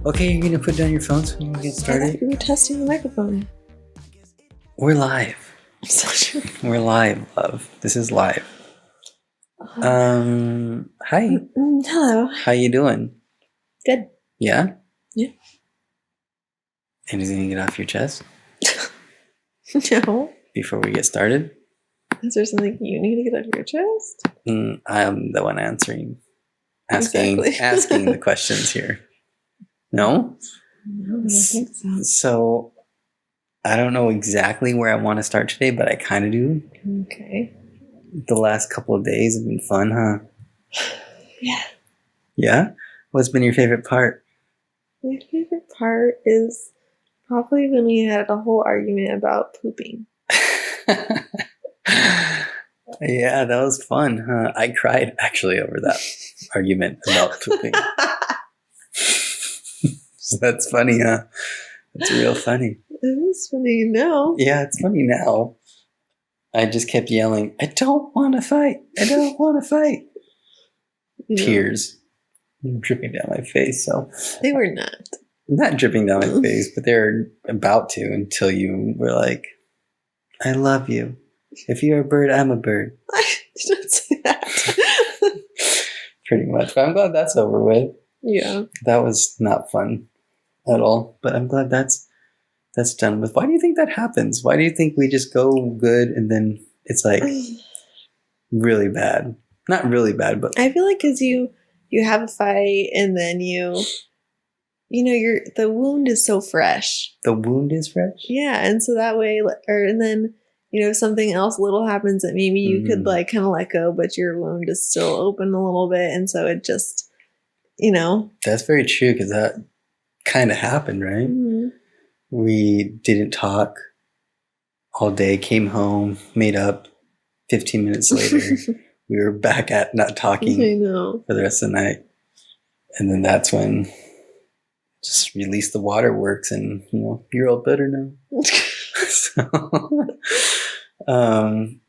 Okay, you're gonna put down your phone so we can get I started? thought you were testing the microphone. We're live. I'm so sure. We're live, love. This is live. Hi. Hello. How you doing? Good. Yeah? Yeah. Anything to get off your chest No. before we get started? Is there something you need to get off your chest? I'm the one asking Exactly. the questions here. No? No, I don't think so. So, I don't know exactly where I want to start today, but I kind of do. Okay. The last couple of days have been fun, huh? Yeah. Yeah? What's been your favorite part? My favorite part is probably when we had a whole argument about pooping. Yeah, that was fun, huh? I cried actually over that argument about pooping. So that's funny, huh? That's real funny. It is funny now. Yeah, it's funny now. I just kept yelling, I don't want to fight. I don't want to fight. You know, Tears dripping down my face. So they were not. not dripping down my face, but they're about to until you were like, I love you. If you're a bird, I'm a bird. I didn't say that. Pretty much. But I'm glad that's over with. Yeah. That was not fun at all. But I'm glad that's done with. Why do you think that happens? Why do you think we just go good and then it's like really bad? Not really bad, but I feel like because you have a fight and then the wound is so fresh. the wound is fresh. Yeah, and so that way, and then if something else little happens that maybe you could like kind of let go, but your wound is still open a little bit, and so it just, That's very true because that kind of happened, right? Mm-hmm. We didn't talk all day, came home, made up. 15 minutes later, we were back at not talking I know. for the rest of the night. And then that's when just release the waterworks and, you're all better now. So,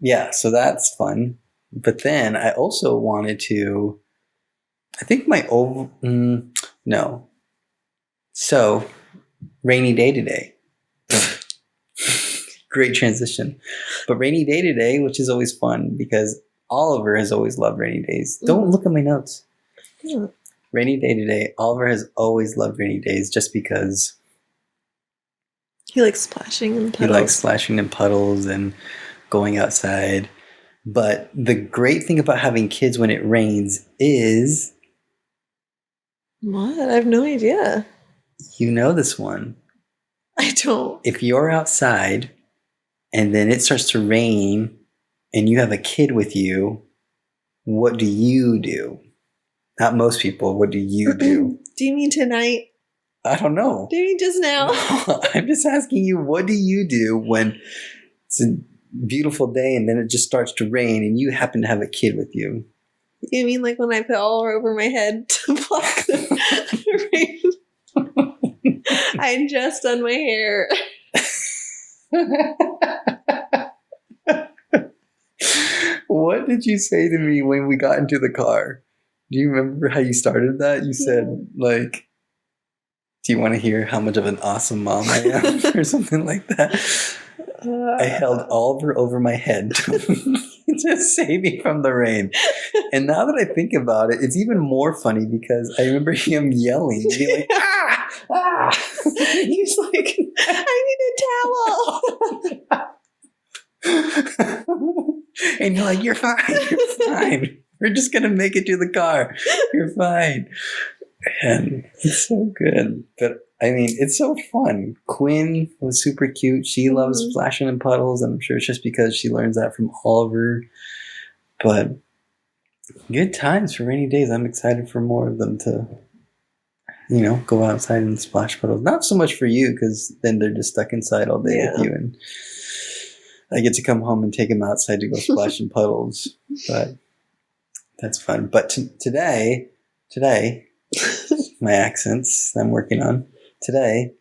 yeah, so that's fun. But then I also wanted to, I think no. So, rainy day today. Great transition. But rainy day today, which is always fun because Oliver has always loved rainy days. Don't look at my notes. Yeah. Rainy day today. Oliver has always loved rainy days just because He likes splashing in puddles. he likes splashing in puddles and going outside. But the great thing about having kids when it rains is... What? I have no idea. You know this one. I don't. If you're outside and then it starts to rain and you have a kid with you, what do you do? Not most people. What do you do? Do you mean tonight? I don't know. Do you mean just now? No, I'm just asking you, what do you do when it's a beautiful day and then it just starts to rain and you happen to have a kid with you? You mean like when I put all over my head to block the rain? I just done my hair. What did you say to me when we got into the car? Do you remember how you started that? You said, like, do you want to hear how much of an awesome mom I am? Or something like that. I held Oliver over my head to save me from the rain. And now that I think about it, it's even more funny because I remember him yelling. Being like, ah! Ah! He's like, I need a towel. And you're like, you're fine. You're fine. We're just going to make it to the car. You're fine. And it's so good. But I mean, it's so fun. Quinn was super cute. She loves splashing in puddles. I'm sure it's just because she learns that from Oliver. But good times for rainy days. I'm excited for more of them to, go outside and splash puddles. Not so much for you because then they're just stuck inside all day with you. And I get to come home and take them outside to go splash in puddles. But that's fun. But today, my accents I'm working on. Today,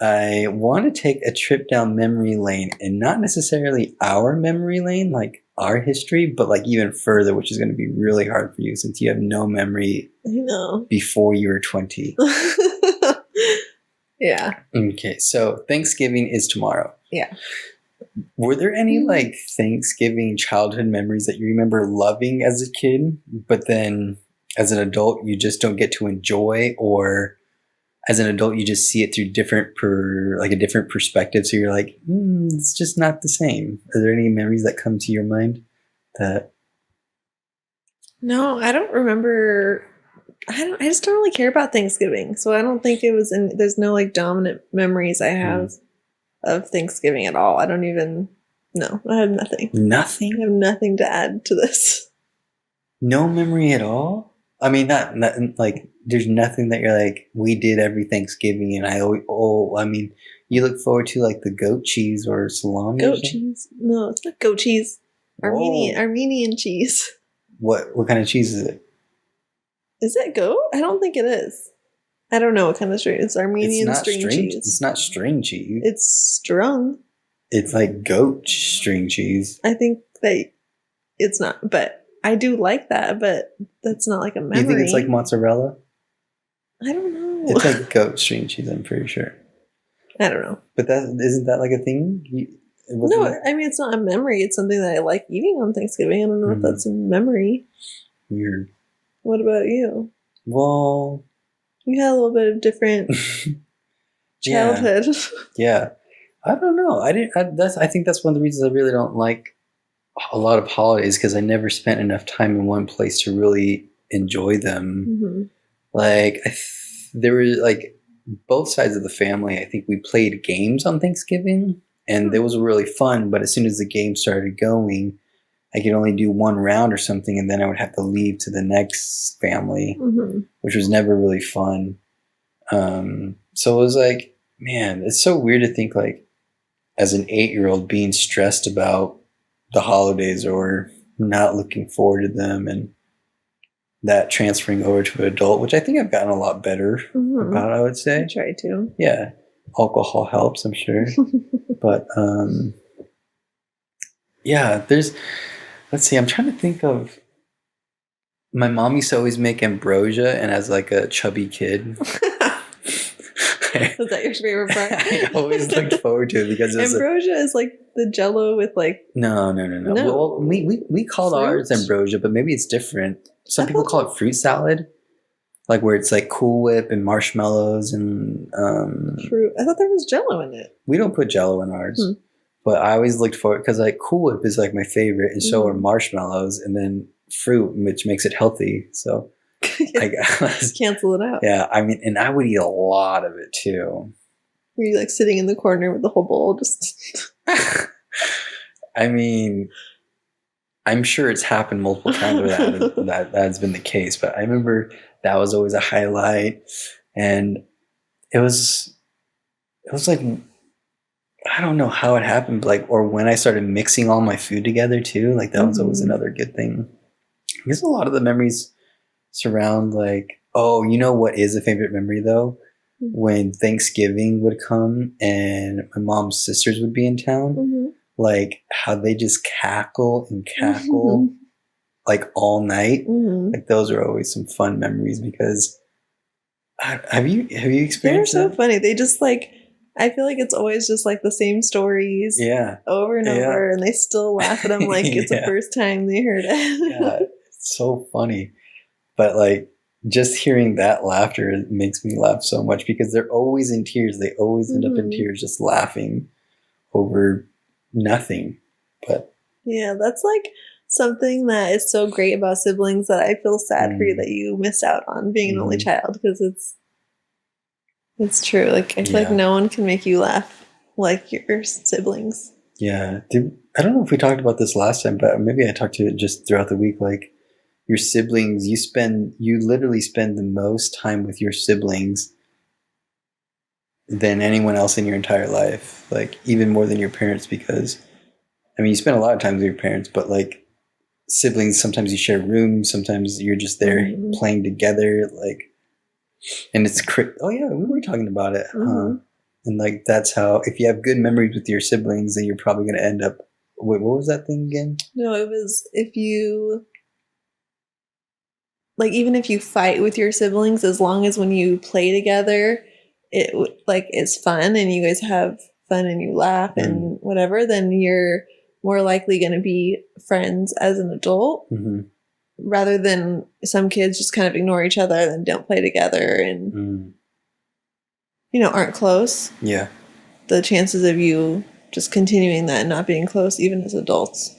I want to take a trip down memory lane, and not necessarily our memory lane, like our history, but like even further, which is going to be really hard for you since you have no memory I know. before you were 20. Yeah. Okay, so Thanksgiving is tomorrow. Yeah. Were there any like Thanksgiving childhood memories that you remember loving as a kid, but then as an adult you just don't get to enjoy, or as an adult you just see it through a different perspective, so you're like, it's just not the same? Are there any memories that come to your mind that No, I don't remember. I just don't really care about Thanksgiving. So I don't think it was there's no like dominant memories I have of Thanksgiving at all. I don't even no, I have nothing. I nothing? have nothing to add to this. No memory at all? I mean, not like there's nothing that you're like, we did every Thanksgiving, and I always, I mean, you look forward to like the goat cheese or salami or Goat something? cheese. No, it's not goat cheese. Whoa. Armenian cheese. What kind of cheese is it? Is it goat? I don't think it is. I don't know what kind of string. It's Armenian string cheese. It's not string cheese. It's strung. It's like goat string cheese. I think that it's not, but I do like that, but that's not like a memory. You think it's like mozzarella? I don't know. It's like goat string cheese, I'm pretty sure. I don't know. But isn't that like a thing? No, I mean, it's not a memory. It's something that I like eating on Thanksgiving. I don't know if that's a memory. Weird. What about you? Well, you had a little bit of different childhood. Yeah. I don't know. I think that's one of the reasons I really don't like a lot of holidays, because I never spent enough time in one place to really enjoy them. Mm-hmm. Like there were like both sides of the family. I think we played games on Thanksgiving, and it was really fun. But as soon as the game started going, I could only do one round or something, and then I would have to leave to the next family, which was never really fun. So it was like, man, it's so weird to think like as an 8-year-old being stressed about the holidays or not looking forward to them, and that transferring over to an adult, which I think I've gotten a lot better about, I would say. I try to. Yeah. Alcohol helps, I'm sure. But yeah, let's see, I'm trying to think of, my mom used to always make ambrosia, and as like a chubby kid, was that your favorite part? I always looked forward to it because ambrosia is like the Jello with like no. Well, we called ours ambrosia, but maybe it's different. Some people call it fruit salad, like where it's like Cool Whip and marshmallows and fruit. I thought there was Jello in it. We don't put Jello in ours, but I always looked for it because like Cool Whip is like my favorite, and so are marshmallows, and then fruit, which makes it healthy. So I guess cancel it out. Yeah, I mean, and I would eat a lot of it too. Were you like sitting in the corner with the whole bowl just? I mean, I'm sure it's happened multiple times where that's been the case, but I remember that was always a highlight, and it was like, I don't know how it happened, but like, or when I started mixing all my food together too, like that was always another good thing. I guess a lot of the memories surround like, oh, you know what is a favorite memory though? When Thanksgiving would come and my mom's sisters would be in town, like how they just cackle and cackle like all night. Like those are always some fun memories, because have you experienced They're so that? funny. They just like, I feel like it's always just like the same stories over and over, and they still laugh at them like it's the first time they heard it. Yeah, it's so funny. But like just hearing that laughter makes me laugh so much, because they're always in tears. They always end up in tears just laughing over nothing. But yeah, that's like something that is so great about siblings that I feel sad for you that you missed out on being an only child, because it's true. Like I feel like no one can make you laugh like your siblings. Yeah. I don't know if we talked about this last time, but maybe I talked to it just throughout the week. Like your siblings, you literally spend the most time with your siblings than anyone else in your entire life. Like even more than your parents, because I mean, you spend a lot of time with your parents, but like siblings, sometimes you share rooms, sometimes you're just there playing together, like, and it's oh yeah, we were talking about it, and like that's how, if you have good memories with your siblings, then you're probably going to end up. Wait, what was that thing again? No, it was if you like, even if you fight with your siblings, as long as when you play together, like is fun and you guys have fun and you laugh and whatever, then you're more likely going to be friends as an adult rather than some kids just kind of ignore each other and don't play together and aren't close. Yeah. The chances of you just continuing that and not being close even as adults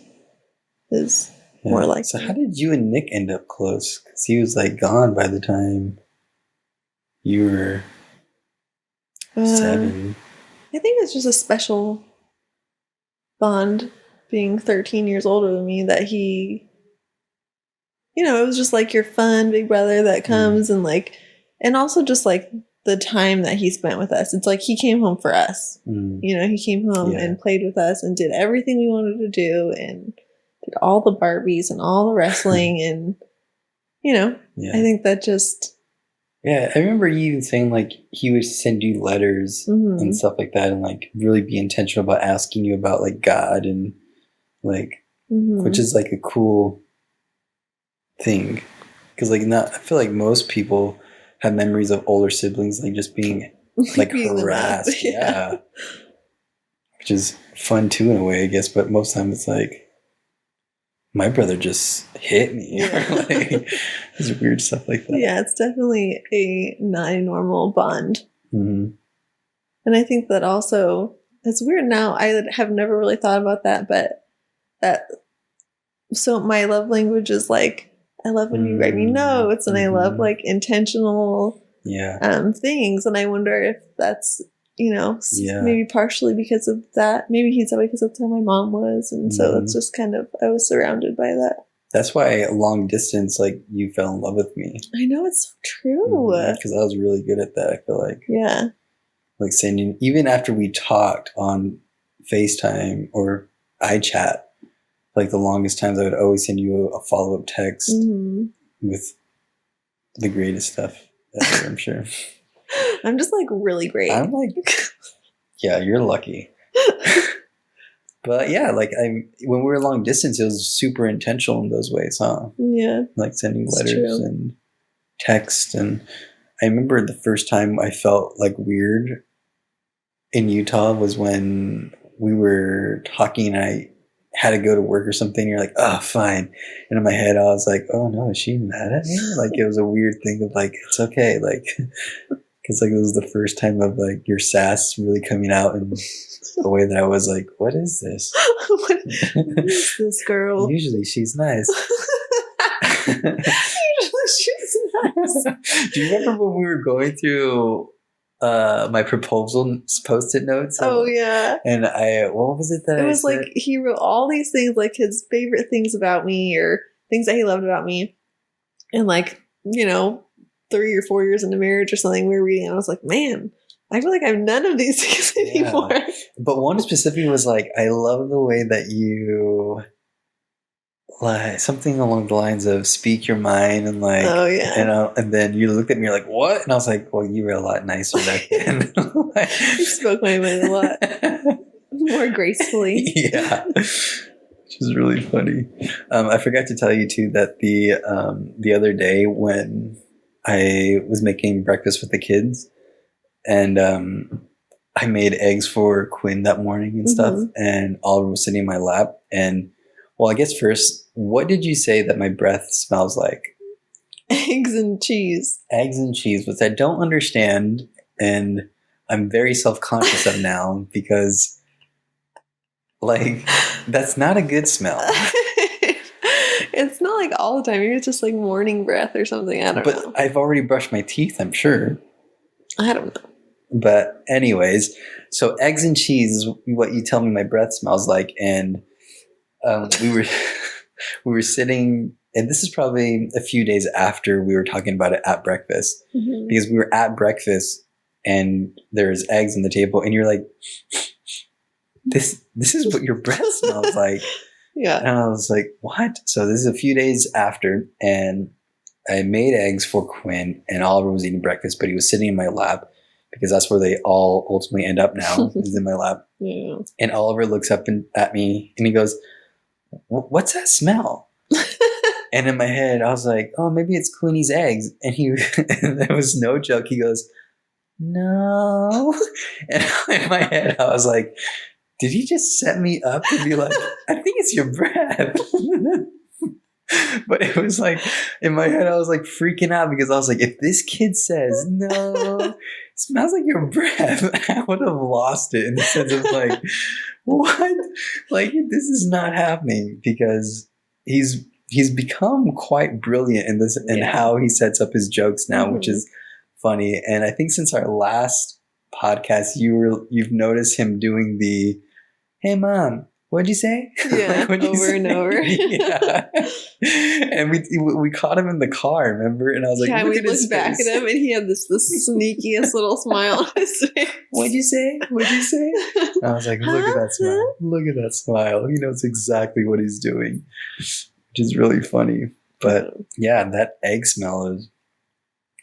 is more likely. So how did you and Nick end up close? Because he was like gone by the time you were 7. I think it's just a special bond being 13 years older than me that he, it was just like your fun big brother that comes and also just like the time that he spent with us. It's like he came home for us. He came home and played with us and did everything we wanted to do and did all the Barbies and all the wrestling and, I think that just... Yeah, I remember you saying like he would send you letters and stuff like that and like really be intentional about asking you about like God and like, which is like a cool thing. Because like I feel like most people have memories of older siblings like just being like harassed. Yeah. Which is fun too in a way, I guess. But most of the time it's like, my brother just hit me. Or like there's weird stuff like that. Yeah, it's definitely not a normal bond. And I think that also, it's weird now. I have never really thought about that, but so my love language is like, I love when you write me notes and I love like intentional things. And I wonder if that's, maybe partially because of that. Maybe he's that way because that's how my mom was. And so it's just kind of, I was surrounded by that. That's why long distance, like you fell in love with me. I know, it's so true. Because I was really good at that, I feel like. Yeah. Like sending, even after we talked on FaceTime or iChat, like the longest times I would always send you a follow-up text with the greatest stuff ever, I'm sure. I'm just like really great. I'm like, yeah, you're lucky. But yeah, like when we were long distance, it was super intentional in those ways, huh? Yeah. Like sending letters and text. And I remember the first time I felt like weird in Utah was when we were talking and I had to go to work or something. You're like, oh, fine. And in my head, I was like, oh no, is she mad at me? Like it was a weird thing of like, it's okay. Like, because like it was the first time of like your sass really coming out in a way that I was like, what is this? What is this girl? Usually she's nice. Usually she's nice. Do you remember when we were going through my proposal post-it notes? Oh yeah. And what was it that it was like he wrote all these things, like his favorite things about me or things that he loved about me. And like, 3 or 4 years into marriage or something, we were reading and I was like, man, I feel like I have none of these things anymore. But one specifically was like, I love the way that you like something along the lines of speak your mind and like, and then you looked at me, you're like, what? And I was like, well, you were a lot nicer back then. You spoke my mind a lot more gracefully. Yeah. Which is really funny. I forgot to tell you too that the other day when I was making breakfast with the kids and I made eggs for Quinn that morning and stuff and Oliver was sitting in my lap and well, I guess first, what did you say that my breath smells like? Eggs and cheese. Eggs and cheese, which I don't understand and I'm very self-conscious of now because like that's not a good smell. It's not like all the time. Maybe it's just like morning breath or something. I don't know. But I've already brushed my teeth, I'm sure. I don't know. But anyways, so eggs and cheese is what you tell me my breath smells like. And we were sitting, and this is probably a few days after we were talking about it at breakfast. Because we were at breakfast and there's eggs on the table and you're like, this is what your breath smells like. Yeah. And I was like, what? So this is a few days after, and I made eggs for Quinn, and Oliver was eating breakfast, but he was sitting in my lap because that's where they all ultimately end up now, is in my lap. Yeah. And Oliver looks up at me, and he goes, what's that smell? And in my head, I was like, oh, maybe it's Queenie's eggs. And and there was no joke. He goes, no. And in my head, I was like, did he just set me up to be like, I think it's your breath? But it was like, in my head, I was like freaking out because I was like, if this kid says, no, it smells like your breath, I would have lost it in the sense of like, what? Like, this is not happening because he's become quite brilliant in this and how he sets up his jokes now, which is funny. And I think since our last podcast, you've noticed him doing the, hey mom, what'd you say? Yeah, What'd you over say? and over. Yeah. And we caught him in the car, remember? And I was like, yeah, look we at his looked back face. at him and he had this sneakiest little smile on his face. What'd you say? What'd you say? And I was like, look at that smile. Look at that smile. He knows exactly what he's doing, which is really funny. But yeah, that egg smell is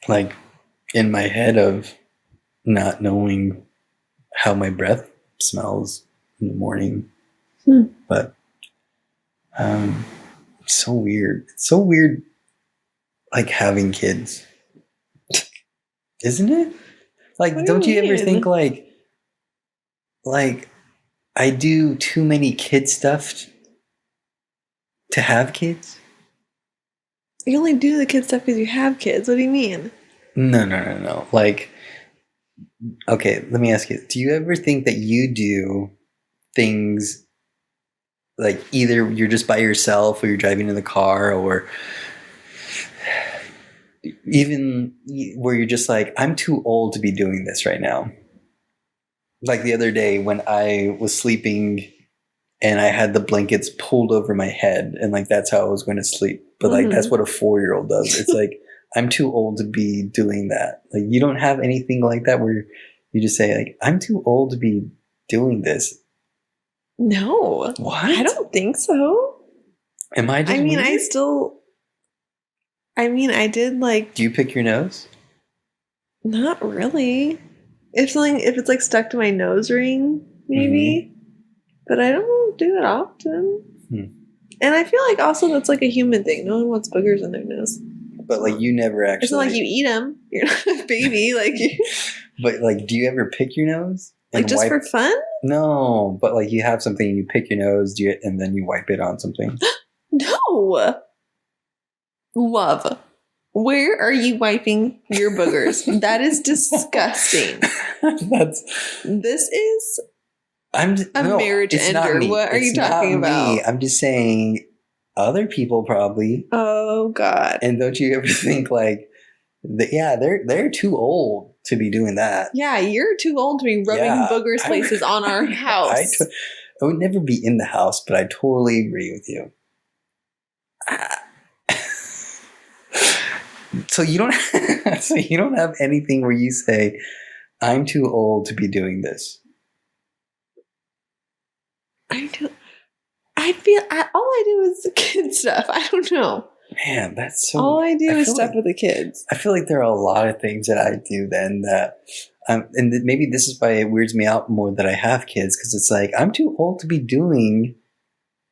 like in my head of not knowing how my breath smells in the morning. But so weird. It's so weird, like having kids, isn't it? Like, What do don't you you ever mean? think like I do too many kid stuff to have kids? You only do the kid stuff because you have kids. What do you mean? No. Like, okay, let me ask you: do you ever think that you do things like either you're just by yourself, or you're driving in the car, or even where you're just like, I'm too old to be doing this right now? Like the other day when I was sleeping and I had the blankets pulled over my head, and like that's how I was going to sleep. But like that's what a 4-year-old does. It's like, I'm too old to be doing that. Like, you don't have anything like that where you just say like, I'm too old to be doing this. No. What? I don't think so. Am I just I mean, weird? I did like, Do you pick your nose? not really. If it's like stuck to my nose ring, maybe. But I don't do it often. And I feel like also that's like a human thing. No one wants boogers in their nose. But like, you never actually. It's not like you eat them. You're not a baby. Like, But like, do you ever pick your nose? like just for fun? No, but like you have something and you pick your nose, and then you wipe it on something. No. Love. Where are you wiping your boogers? That is disgusting. This is marriage ender. What are you talking about? Me. I'm just saying other people probably. Oh God. And don't you ever think like, they're too old to be doing that. Yeah, you're too old to be rubbing boogers places on our house. I would never be in the house, but I totally agree with you. So you don't have anything where you say, I'm too old to be doing this. I feel all I do is kid stuff. I don't know. Man, that's so. All I do is stuff with the kids. I feel like there are a lot of things that I do then that, and maybe this is why it weirds me out more that I have kids, because it's like, I'm too old to be doing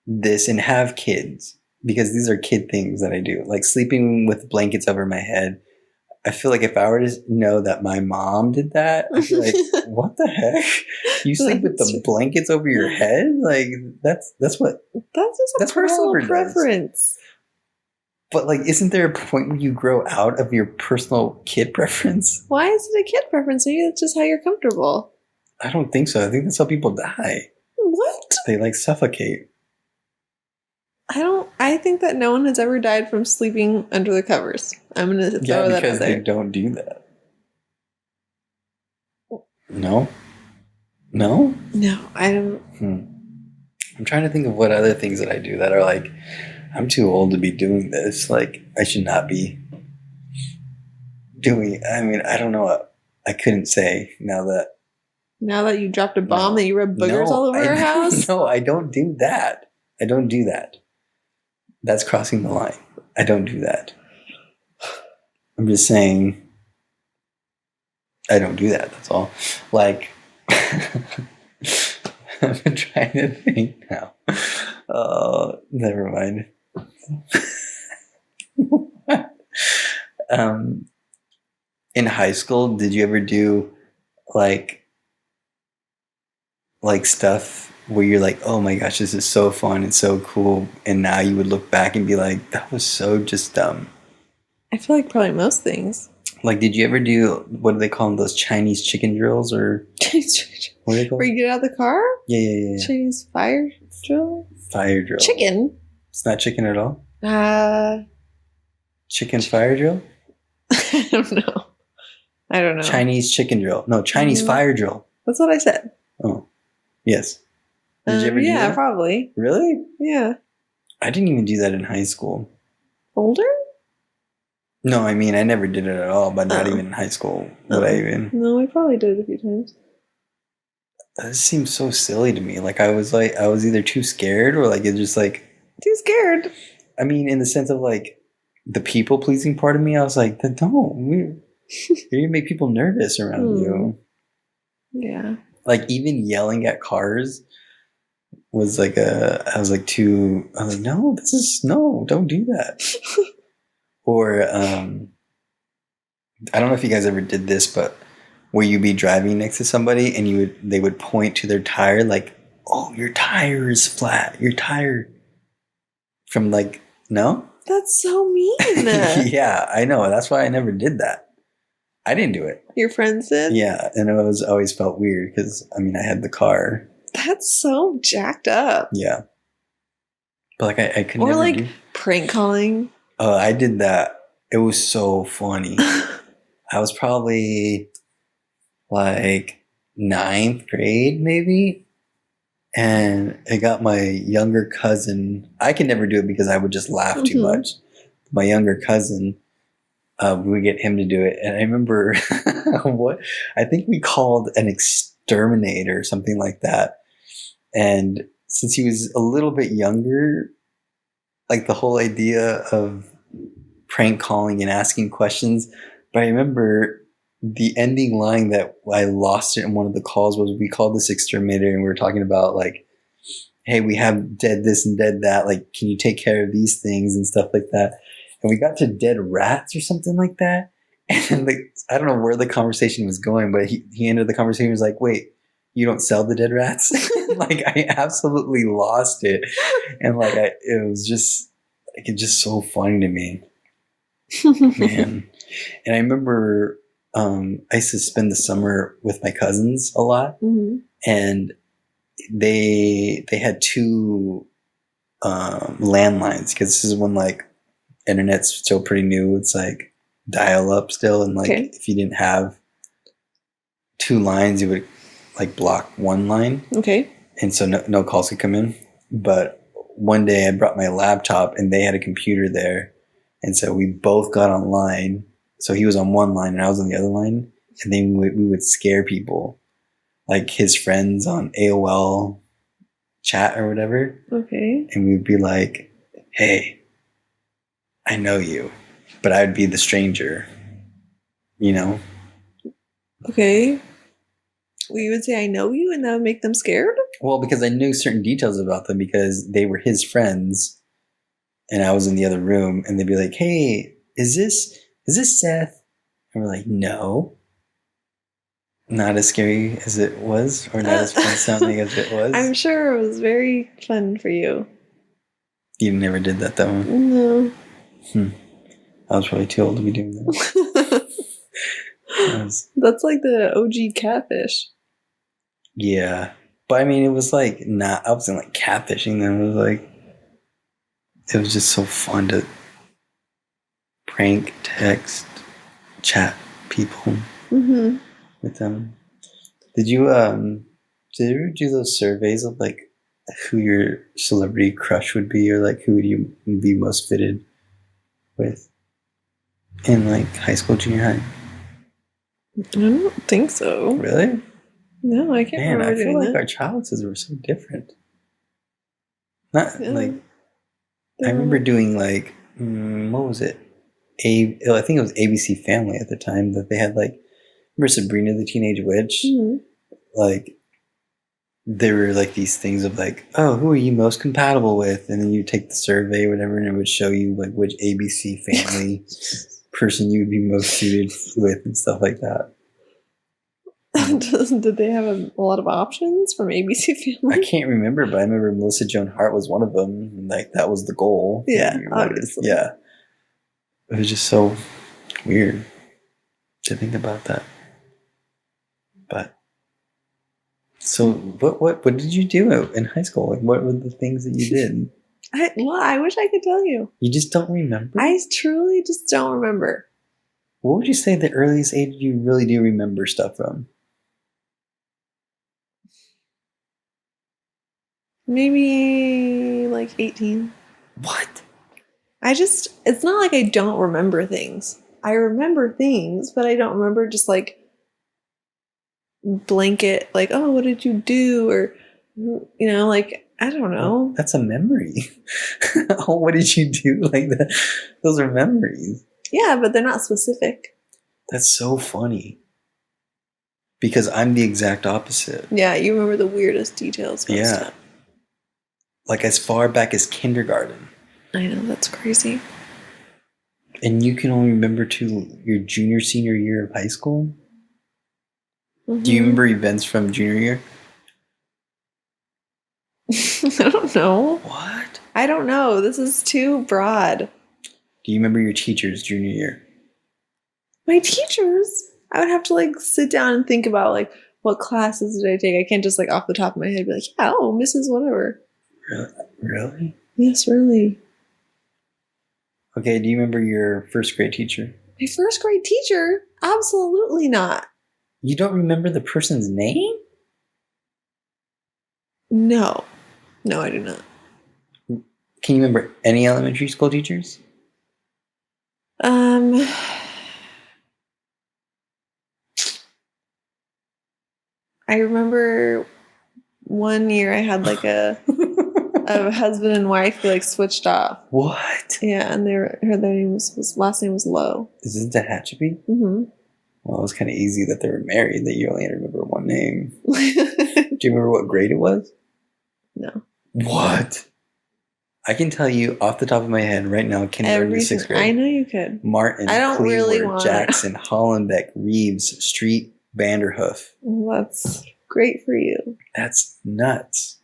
this and have kids, because these are kid things that I do, like sleeping with blankets over my head. I feel like if I were to know that my mom did that, I'd be like, what the heck? You sleep with the blankets over your head? Like, that's just a personal preference. But like, isn't there a point where you grow out of your personal kid preference? Why is it a kid preference? Maybe it's just how you're comfortable. I don't think so. I think that's how people die. What? They like suffocate. I think that no one has ever died from sleeping under the covers. I'm going to throw that out there. Because they don't do that. No? No, I don't. I'm trying to think of what other things that I do that are like, I'm too old to be doing this. Like, I should not be doing. I mean, I don't know. I couldn't say now that. Now that you dropped a bomb that you rub boogers all over our house? No, I don't do that. I don't do that. That's crossing the line. I don't do that. I'm just saying I don't do that. That's all. Like, I'm trying to think now. Never mind. In high school, did you ever do like stuff where you're like, oh my gosh, this is so fun and so cool, and now you would look back and be like, that was so just dumb. I feel like probably most things. Like, did you ever do, what do they call them, those Chinese chicken drills, or what are they called? Where you get out of the car? Yeah. Chinese fire drill? Fire drill. Chicken. It's not chicken at all? Uh, Chicken fire drill? I don't know. I don't know. Chinese chicken drill. No, Chinese fire drill. That's what I said. Oh, yes. Did you ever do Yeah, that? probably. Really? Yeah. I didn't even do that in high school. Older? No, I mean, I never did it at all, but not Oh. even in high school would I even. No, I probably did it a few times. That seems so silly to me. Like, I was either too scared or like, it's just like, Too scared. I mean, in the sense of like the people pleasing part of me, I was like, don't. You're gonna make people nervous around you. Yeah. Like, even yelling at cars was like I was like, no, don't do that. Or I don't know if you guys ever did this, but where you'd be driving next to somebody and they would point to their tire like, oh, your tire is flat. Your tire from like, no? That's so mean. Yeah, I know. That's why I never did that. I didn't do it. Your friends did? Yeah, and it was always felt weird because, I mean, I had the car. That's so jacked up. Yeah. But like I could Or never like do. prank calling. Oh, I did that. It was so funny. I was probably like 9th grade maybe. And I got my younger cousin. I could never do it because I would just laugh too much. My younger cousin, we would get him to do it. And I remember I think we called an exterminator or something like that. And since he was a little bit younger, like the whole idea of prank calling and asking questions. But I remember the ending line that I lost it in one of the calls was, we called this exterminator and we were talking about like, hey, we have dead this and dead that. Like, can you take care of these things and stuff like that? And we got to dead rats or something like that. And like, I don't know where the conversation was going, but he ended the conversation. He was like, wait, you don't sell the dead rats? Like, I absolutely lost it. And like, it was just like, it's just so funny to me. Man. And I remember I used to spend the summer with my cousins a lot. And they had 2 landlines, because this is when like internet's still pretty new. It's like dial up still, and like if you didn't have 2 lines, you would like block 1 line. Okay. And so no calls could come in. But one day I brought my laptop and they had a computer there. And so we both got online. So he was on 1 line and I was on the other line. And then we would scare people, like his friends on AOL chat or whatever. Okay. And we'd be like, hey, I know you, but I would be the stranger, you know? Okay. Well, you would say, I know you, and that would make them scared? Well, because I knew certain details about them because they were his friends and I was in the other room, and they'd be like, hey, is this Seth? And we're like, no. Not as scary as it was, or not as fun sounding as it was. I'm sure it was very fun for you. You never did that though? No. I was probably too old to be doing that. That's like the OG catfish. Yeah. But I mean, it was like not, I wasn't like catfishing them. It was like, it was just so fun to prank, text, chat people with them. Did you ever do those surveys of like who your celebrity crush would be, or like who would you be most fitted with in like high school, junior high? I don't think so. Really? No, I can't remember. I feel doing like that. our childhoods were so different. Not like, Yeah. I remember doing like, what was it? I think it was ABC Family at the time, that they had like, remember Sabrina the Teenage Witch? Like, there were like these things of like, oh, who are you most compatible with? And then you take the survey or whatever, and it would show you like which ABC Family person you would be most suited with and stuff like that. Did they have a lot of options from ABC Family? I can't remember, but I remember Melissa Joan Hart was one of them. And like that was the goal. Yeah, obviously. Yeah. It was just so weird to think about that. But so what did you do in high school? Like what were the things that you did? I wish I could tell you. You just don't remember? I truly just don't remember. What would you say the earliest age you really do remember stuff from? Maybe like 18. What? It's not like I don't remember things. I remember things, but I don't remember just like blanket, like, oh, what did you do? Or, like, I don't know. That's a memory. Oh, what did you do? Like that? Those are memories. Yeah, but they're not specific. That's so funny. Because I'm the exact opposite. Yeah, you remember the weirdest details. Yeah. Like as far back as kindergarten. I know, that's crazy. And you can only remember to your junior, senior year of high school? Mm-hmm. Do you remember events from junior year? I don't know. What? I don't know. This is too broad. Do you remember your teachers junior year? My teachers? I would have to like sit down and think about like what classes did I take. I can't just like off the top of my head be like, yeah, oh, Mrs. Whatever. Really? Yes, really. Okay, do you remember your first grade teacher? My first grade teacher? Absolutely not. You don't remember the person's name? No. No, I do not. Can you remember any elementary school teachers? I remember one year I had like a husband and wife who like switched off. What? Yeah, and their name was last name was Lowe. Is this Tehachapi? Mm-hmm. Well, it was kind of easy that they were married, that you only had to remember one name. Do you remember what grade it was? No. What? I can tell you off the top of my head right now, kindergarten to sixth grade. I know you could. Martin, I don't Cleaver, really want Jackson, Hollenbeck, Reeves, Street, Vanderhoof. That's great for you. That's nuts.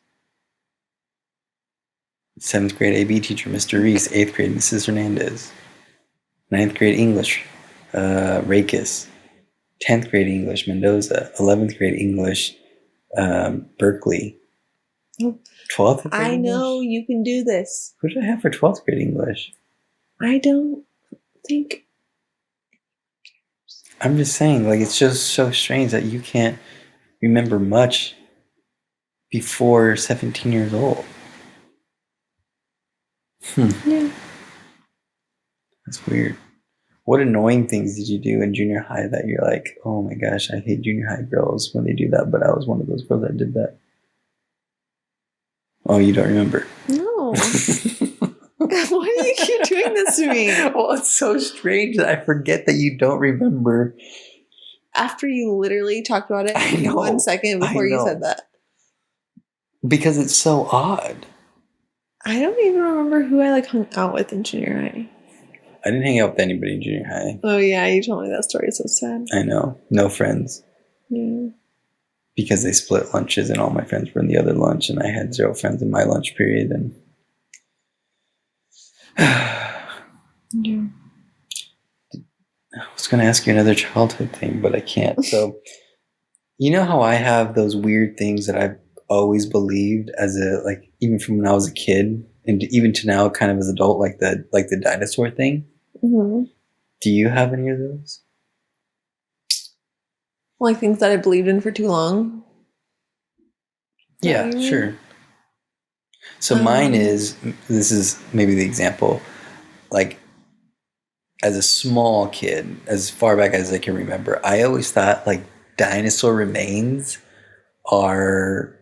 7th grade AB teacher, Mr. Reese. 8th grade, Mrs. Hernandez. 9th grade English, Rakis. 10th grade English, Mendoza. 11th grade English, Berkeley. 12th grade I English? know you can do this. Who did I have for 12th grade English? I don't think. I'm just saying, like, it's just so strange that you can't remember much before 17 years old. Yeah. That's weird. What annoying things did you do in junior high that you're like, oh my gosh, I hate junior high girls when they do that, but I was one of those girls that did that? Oh, you don't remember? No. Why do you keep doing this to me? Well, it's so strange that I forget that you don't remember. After you literally talked about it in 1 second before you said that. Because it's so odd. I don't even remember who I like hung out with in junior high. I didn't hang out with anybody in junior high. Oh yeah, you told me that story. It's so sad. I know. No friends. Yeah. Because they split lunches and all my friends were in the other lunch and I had 0 friends in my lunch period and Yeah. I was going to ask you another childhood thing, but I can't. So, you know how I have those weird things that I've always believed as even from when I was a kid and even to now kind of as an adult, like the dinosaur thing? Mm-hmm. Do you have any of those? Like things that I believed in for too long? Yeah, sure. So mine this is maybe the example, like as a small kid, as far back as I can remember, I always thought like dinosaur remains are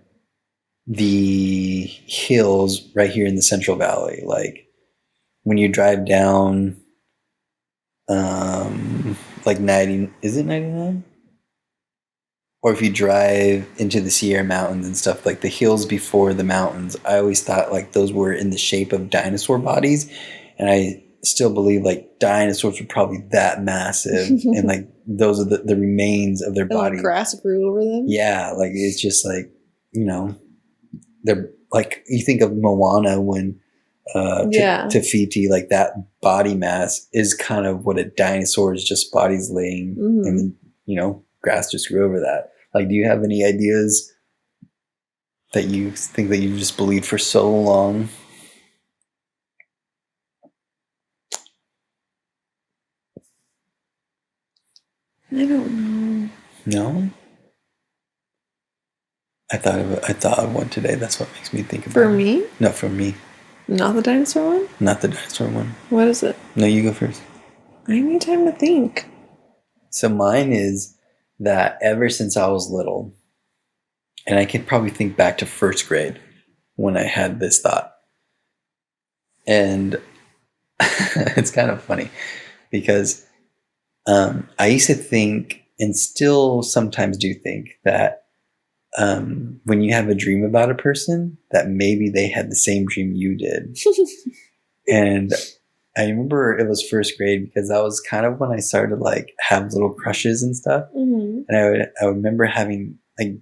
the hills right here in the Central Valley. Like when you drive down, like 90, is it 99? Or if you drive into the Sierra Mountains and stuff, like the hills before the mountains, I always thought like those were in the shape of dinosaur bodies. And I still believe like dinosaurs were probably that massive, and like those are the remains of their And like body. grass grew over them. Yeah, like it's just like, you know, they're like, you think of Moana when Tafiti, like that body mass is kind of what a dinosaur is, just bodies laying, and then, you know, grass just grew over that. Like, do you have any ideas that you think that you just believed for so long? I don't know. No? I thought of one today. That's what makes me think about For it. me? No, for me. Not the dinosaur one? Not the dinosaur one. What is it? No, you go first. I need time to think. So mine is that ever since I was little, and I can probably think back to first grade when I had this thought. And it's kind of funny because I used to think, and still sometimes do think, that when you have a dream about a person, that maybe they had the same dream you did. And I remember it was first grade because that was kind of when I started like have little crushes and stuff. And I remember having like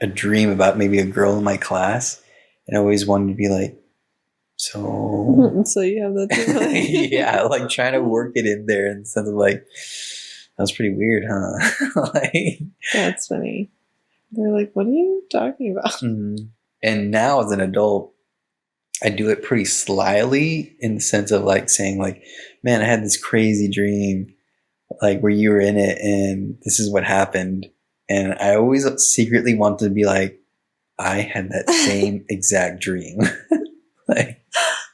a dream about maybe a girl in my class, and I always wanted to be like, so you have that too. yeah, like trying to work it in there in the sense of like, that was pretty weird, huh? Like, that's funny. They're like, what are you talking about? And now as an adult, I do it pretty slyly in the sense of like saying like, man, I had this crazy dream, like where you were in it and this is what happened. And I always secretly wanted to be like, I had that same exact dream. Like,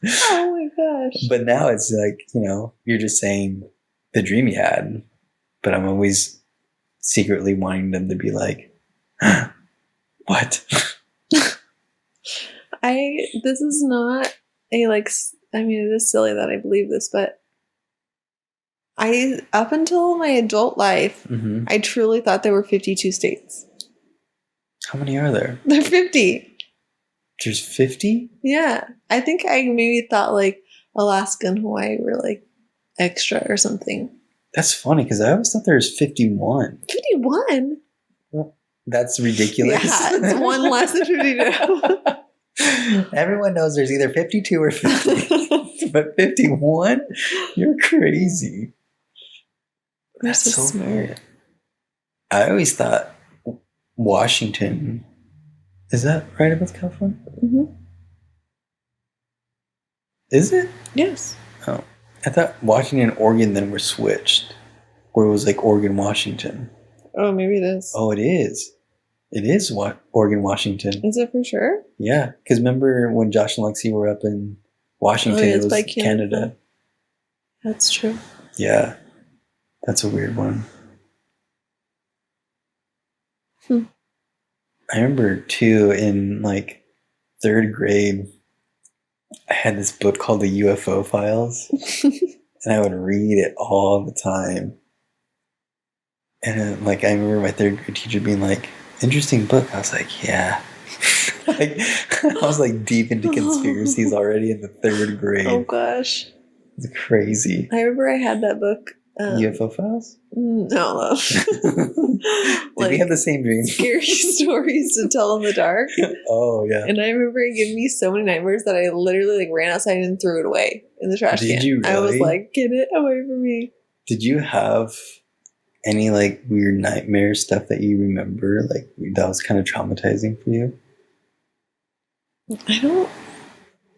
oh my gosh. But now it's like, you know, you're just saying the dream you had, but I'm always secretly wanting them to be like, what? This is not a like, I mean, it is silly that I believe this, but up until my adult life, I truly thought there were 52 states. How many are there? There are 50. There's 50? Yeah. I think I maybe thought like Alaska and Hawaii were like extra or something. That's funny because I always thought there was 51. 51? Well, that's ridiculous. Yeah, it's one less than 52. Everyone knows there's either 52 or 50. But 51? You're crazy. That's so smart. Weird. I always thought Washington. Is that right about California? Is it? Yes. Oh. I thought Washington and Oregon then were switched. Or it was like Oregon, Washington. Oh, maybe it is. Oh, it is. It is what Oregon, Washington. Is it for sure? Yeah. Because remember when Josh and Lexi were up in Washington, it was by Canada. That's true. Yeah. That's a weird one. I remember too in like third grade, I had this book called the UFO Files, and I would read it all the time. And then, like, I remember my third grade teacher being like, "Interesting book." I was like, "Yeah." Like, I was like deep into conspiracies already in the third grade. Oh gosh, it's crazy. I remember I had that book. UFO Files? No. Did we have the same dream? Scary stories to tell in the dark. Oh, yeah. And I remember it giving me so many nightmares that I literally like ran outside and threw it away in the trash can. Did you really? I was like, get it away from me. Did you have any like weird nightmare stuff that you remember, like that was kind of traumatizing for you? I don't.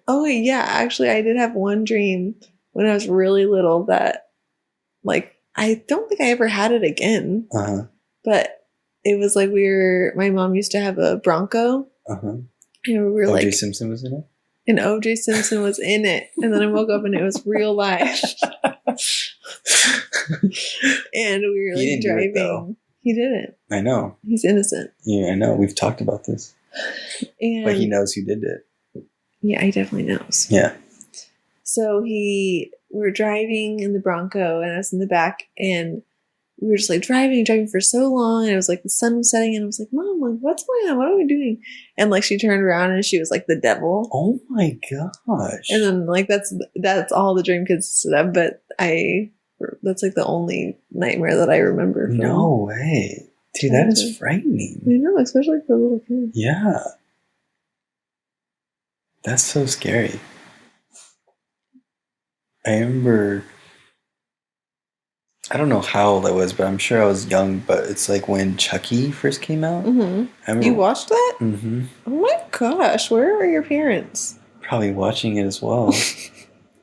Oh, yeah. Actually, I did have one dream when I was really little that, like, I don't think I ever had it again. But it was like my mom used to have a Bronco. And we were O.J. Simpson was in it? And O.J. Simpson was in it. And then I woke up and it was real life. And we were like driving. He didn't. I know. He's innocent. Yeah, I know. We've talked about this. But he knows who did it. Yeah, he definitely knows. Yeah. So we were driving in the Bronco and I was in the back, and we were just like driving for so long, and it was like the sun was setting, and I was like, Mom, like, what's going on? What are we doing? And like she turned around and she was like the devil. Oh my gosh. And then like that's all the dream consisted of, but that's like the only nightmare that I remember. No way. Dude, that is frightening. I know, especially for a little kid. Yeah. That's so scary. I remember, I don't know how old I was, but I'm sure I was young, but it's like when Chucky first came out. Mm-hmm. You watched that? Mm-hmm. Oh my gosh, where are your parents? Probably watching it as well.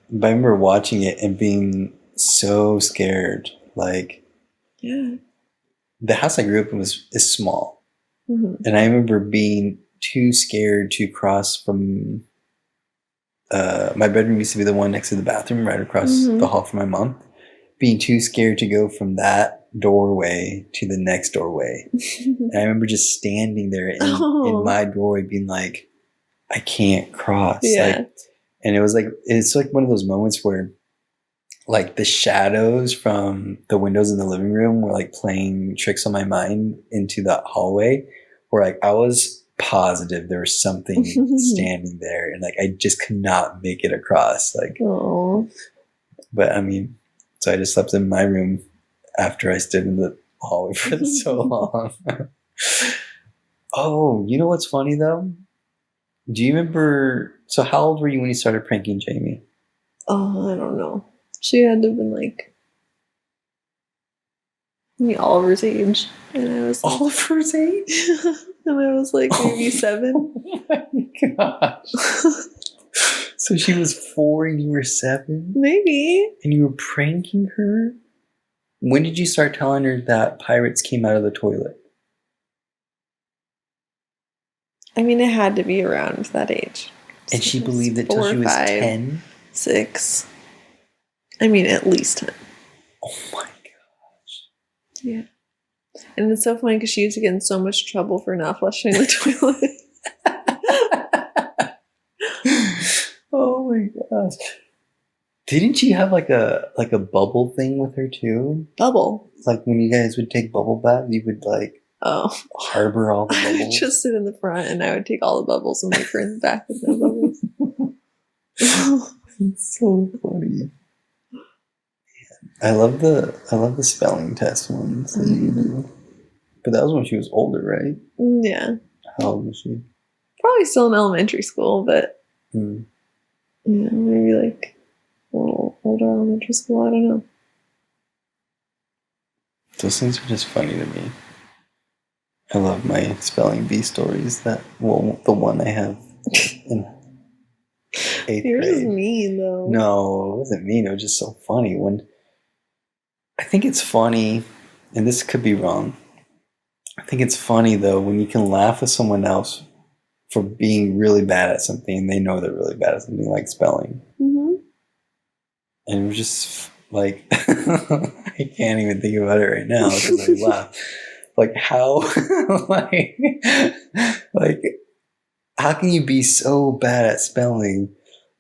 But I remember watching it and being so scared. Like, yeah. The house I grew up in is small. Mm-hmm. And I remember being too scared to cross from... my bedroom used to be the one next to the bathroom, right across the hall from my mom. Being too scared to go from that doorway to the next doorway. And I remember just standing there in my doorway being like, I can't cross. Yeah. Like, and it's like one of those moments where like the shadows from the windows in the living room were like playing tricks on my mind into the hallway, where like I was positive there was something standing there, and like I just could not make it across. Like, but I mean, so I just slept in my room after I stood in the hallway for so long. Oh, you know what's funny though? Do you remember? So how old were you when you started pranking Jamie? Oh, I don't know. She had to have been like Oliver's age, and I was like, Oliver's age, and I was like maybe 7. Oh my gosh! So she was 4 and you were 7, maybe, and you were pranking her. When did you start telling her that pirates came out of the toilet? I mean, it had to be around that age. And she believed it till she was 10? 6. I mean, at least 10. Oh my gosh. Yeah. And it's so funny because she used to get in so much trouble for not flushing the toilet. Oh my gosh. Didn't she have like a bubble thing with her too? Bubble? Like when you guys would take bubble baths, you would like harbor all the bubbles? I would just sit in the front and I would take all the bubbles and leave her in the back with no bubbles. It's so funny. I love the spelling test ones that you do. But that was when she was older, right? Yeah. How old was she? Probably still in elementary school, but yeah, maybe like a little older elementary school. I don't know. Those things are just funny to me. I love my spelling bee stories. The one I have in 8th grade. Yours is mean though. No, it wasn't mean. It was just so funny. I think it's funny, and this could be wrong. I think it's funny though when you can laugh with someone else for being really bad at something, and they know they're really bad at something, like spelling. Mm-hmm. And it was just like I can't even think about it right now because I laugh. Like how, like how can you be so bad at spelling,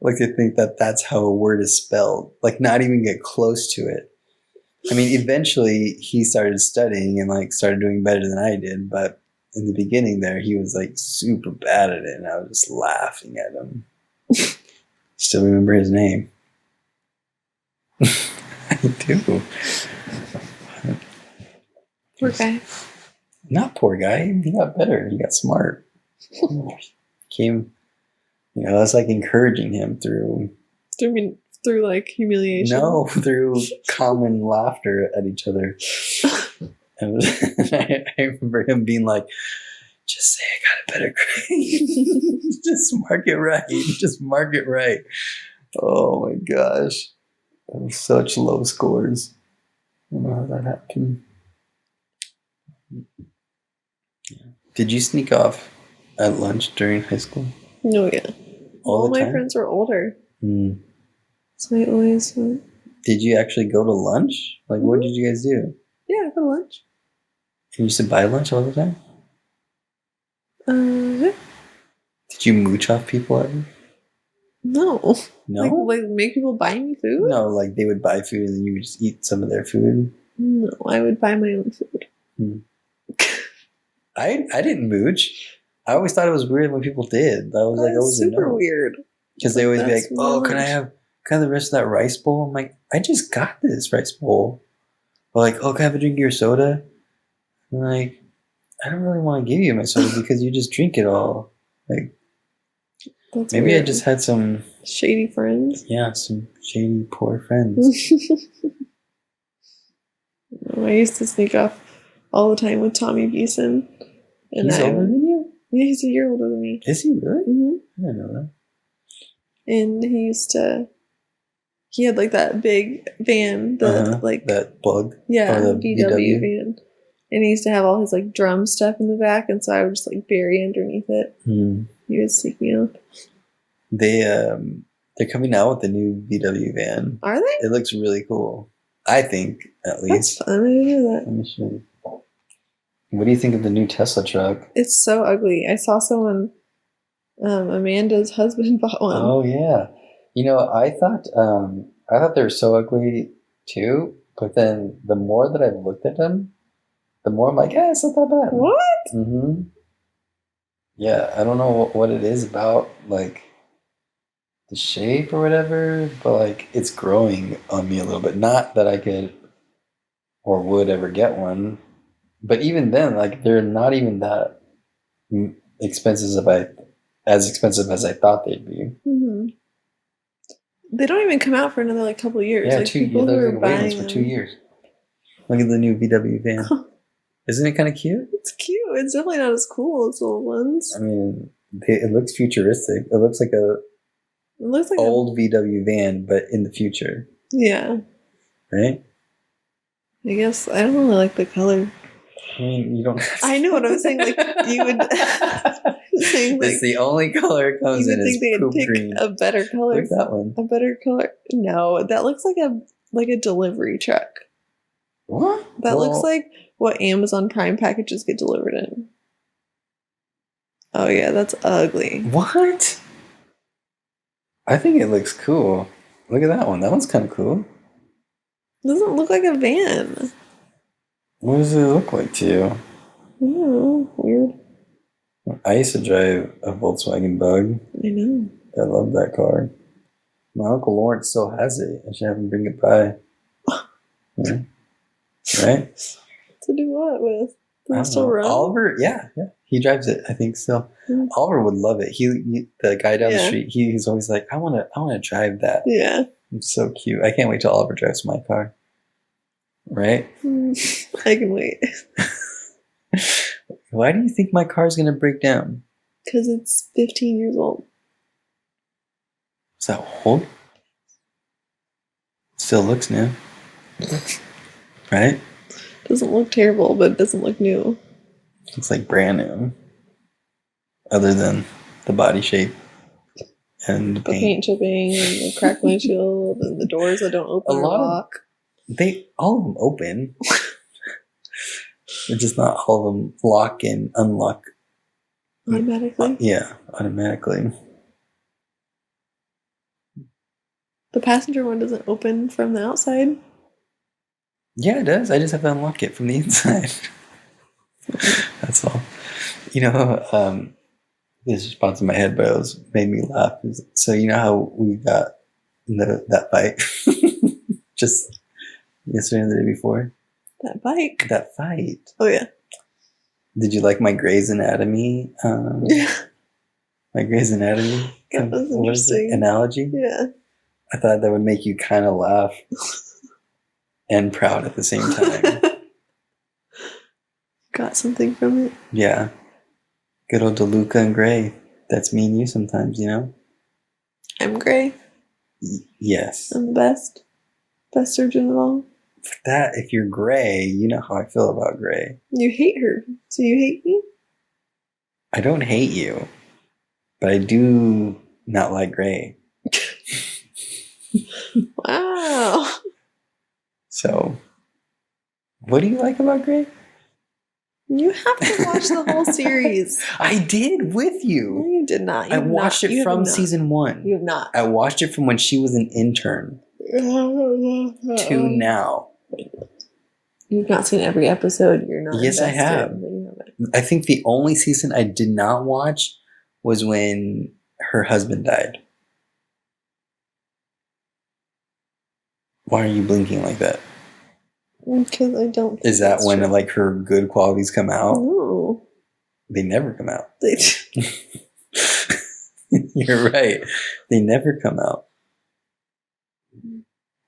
like to think that that's how a word is spelled? Like not even get close to it. I mean, eventually he started studying and like started doing better than I did, but in the beginning there, he was like super bad at it, and I was just laughing at him. Still remember his name. I do. Poor guy. Not poor guy. He got better. He got smart. That's like encouraging him through like humiliation. No, through common laughter at each other. And I remember him being like, just say I got a better grade. Just mark it right. Just mark it right. Oh my gosh. That was such low scores. I don't know how that happened. Did you sneak off at lunch during high school? No, yeah. All my friends were older. So I always went. Did you actually go to lunch? Like, what did you guys do? Yeah, go to lunch. You used to buy lunch all the time? Yeah. Did you mooch off people ever? No. No? Like make people buy me food? No, like they would buy food and then you would just eat some of their food. No, I would buy my own food. I didn't mooch. I always thought it was weird when people did. I was like, always super a no. weird. Because they always be like, "Oh, can I have the rest of that rice bowl?" I'm like, I just got this rice bowl. Or like, "Oh, can I have a drink of your soda?" I'm like, I don't really want to give you my soda because you just drink it all. Like, that's maybe weird. I just had some shady friends. Yeah, some shady poor friends. I used to sneak off all the time with Tommy Beeson. And He's older than you? Yeah, he's a year older than me. Is he really? Mm-hmm. I didn't know that. And he had like that big van, that bug. Yeah, or the VW van. And he used to have all his like drum stuff in the back, and so I would just like bury underneath it. He would sneak me out. They're coming out with a new VW van. Are they? It looks really cool. I think, at least. That's fun. I didn't know that. Let me show you. What do you think of the new Tesla truck? It's so ugly. I saw someone, Amanda's husband bought one. Oh yeah. I thought they were so ugly too, but then the more that I've looked at them, the more I'm like, yeah, it's not that bad. What? Mm-hmm. Yeah, I don't know what it is about, like, the shape or whatever, but, like, it's growing on me a little bit. Not that I could or would ever get one, but even then, like, they're not even that expensive as expensive as I thought they'd be. Mm-hmm. They don't even come out for another, like, couple of years. Yeah, like, 2 years. They're waiting for 2 years. Look at the new VW van. Isn't it kind of cute? It's cute. It's definitely not as cool as the old ones. I mean, it looks futuristic. It looks like old VW van, but in the future. Yeah. Right? I guess I don't really like the color. I mean, you don't. I know what I'm saying. Like you would. Saying, like, it's the only color it comes in is poop green. You would think they'd pick a better color. Look at that one. A better color. No, that looks like a delivery truck. What? That looks like what Amazon Prime packages get delivered in. Oh yeah, that's ugly. What? I think it looks cool. Look at that one. That one's kind of cool. It doesn't look like a van. What does it look like to you? I don't know. Weird. I used to drive a Volkswagen Bug. I know. I love that car. My Uncle Lawrence still has it. I should have him bring it by. Yeah. Right? To do what with? Does it still run? Oliver, yeah. He drives it, I think, still. Mm-hmm. Oliver would love it. He the guy down the street, he's always like, I wanna drive that. Yeah. It's so cute. I can't wait till Oliver drives my car. Right? I can wait. Why do you think my car's gonna break down? Because it's 15 years old. Is that old? Still looks new. Right? Doesn't look terrible, but it doesn't look new. Looks like brand new. Other than the body shape and the paint chipping and the cracked windshield and the doors that don't open or lock. All of them open. They're just not all of them lock and unlock automatically. Yeah, automatically. The passenger one doesn't open from the outside. Yeah, it does. I just have to unlock it from the inside. That's all. This just popped in my head, but it made me laugh. So you know how we got that fight just yesterday and the day before? That bike? That fight. Oh, yeah. Did you like my Grey's Anatomy? Yeah. My Grey's Anatomy? That was interesting. Analogy? Yeah. I thought that would make you kind of laugh and proud at the same time. Got something from it? Yeah. Good old DeLuca and Grey. That's me and you sometimes, you know? I'm Grey. Yes. I'm the best. Best surgeon of all. That, if you're Grey, you know how I feel about Grey. You hate her. So you hate me? I don't hate you. But I do not like Grey. Wow. So, what do you like about Grey? You have to watch the whole series. I did with you. No, you did not. I watched it from season 1. You have not. I watched it from when she was an intern to now. You've not seen every episode. You're not. Yes, I invested, have. but you haven't. I think the only season I did not watch was when her husband died. Why are you blinking like that? Because I don't. Think Is that that's when true. like her good qualities come out? No. They never come out. They- You're right. They never come out.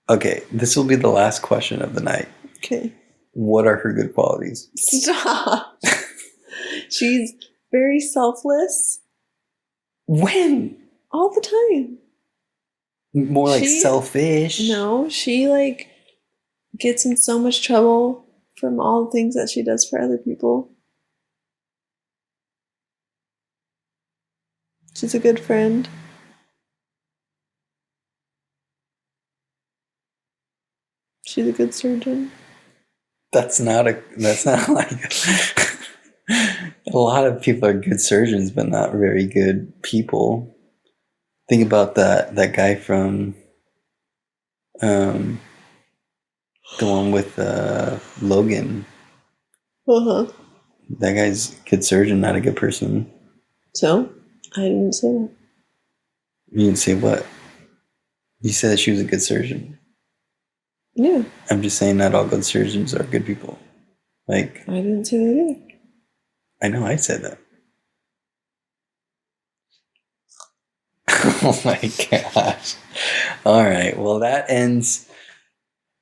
Okay, this will be the last question of the night. Okay. What are her good qualities? Stop. She's very selfless When? all the time. More like She- selfish. No, she like gets in so much trouble from all the things that she does for other people. She's a good friend. She's a good surgeon. That's not like a lot of people are good surgeons, but not very good people. Think about that guy from the one with Logan. Uh-huh. That guy's a good surgeon, not a good person. So, I didn't say that. You didn't say what? You said that she was a good surgeon. Yeah, I'm just saying not all good surgeons are good people. Like, I didn't say that either. I know I said that. Oh my gosh. All right. Well, that ends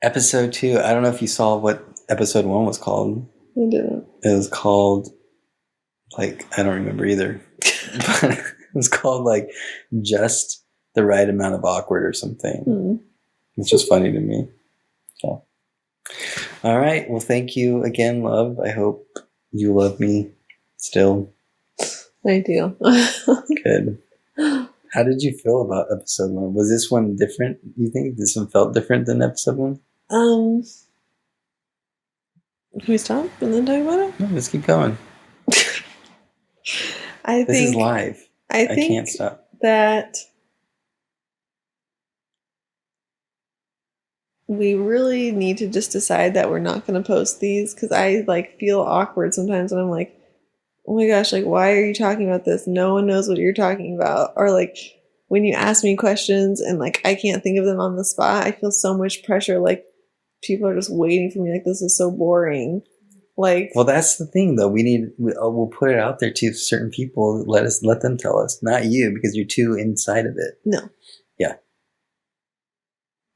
episode 2. I don't know if you saw what episode 1 was called. I didn't. It was called, like, I don't remember either. But it was called, like, Just the Right Amount of Awkward or something. It's just funny to me. So, all right. Well, thank you again, love. I hope you love me still. I do. Good. How did you feel about episode 1? Was this one different? You think this one felt different than episode 1? Can we stop and then talk about it? No, let's keep going. I This is think live. I I think can't stop. that we really need to just decide that we're not going to post these because I like feel awkward sometimes when I'm like, oh my gosh, like why are you talking about this? No one knows what you're talking about. Or like when you ask me questions and like I can't think of them on the spot, I feel so much pressure. Like people are just waiting for me. Like this is so boring. Like Well, that's the thing, though. We'll put it out there to certain people. Let them tell us, not you, because you're too inside of it. no. Yeah.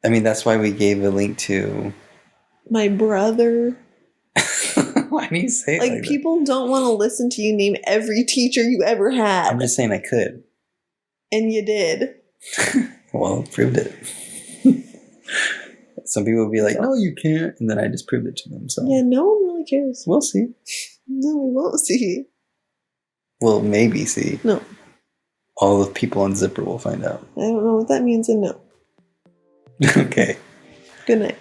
I mean, that's why we gave a link to. My brother. Why do you say it Like like that? people don't want to listen to you name every teacher you ever had. I'm just saying I could. And you did. Well, proved it. Some people will be like, "No, you can't," and then I just proved it to them. So Yeah, no one really cares. we'll see. No, we won't see. We'll maybe see. No. All the people on Zipper will find out. I don't know what that means and no. Okay. Good night.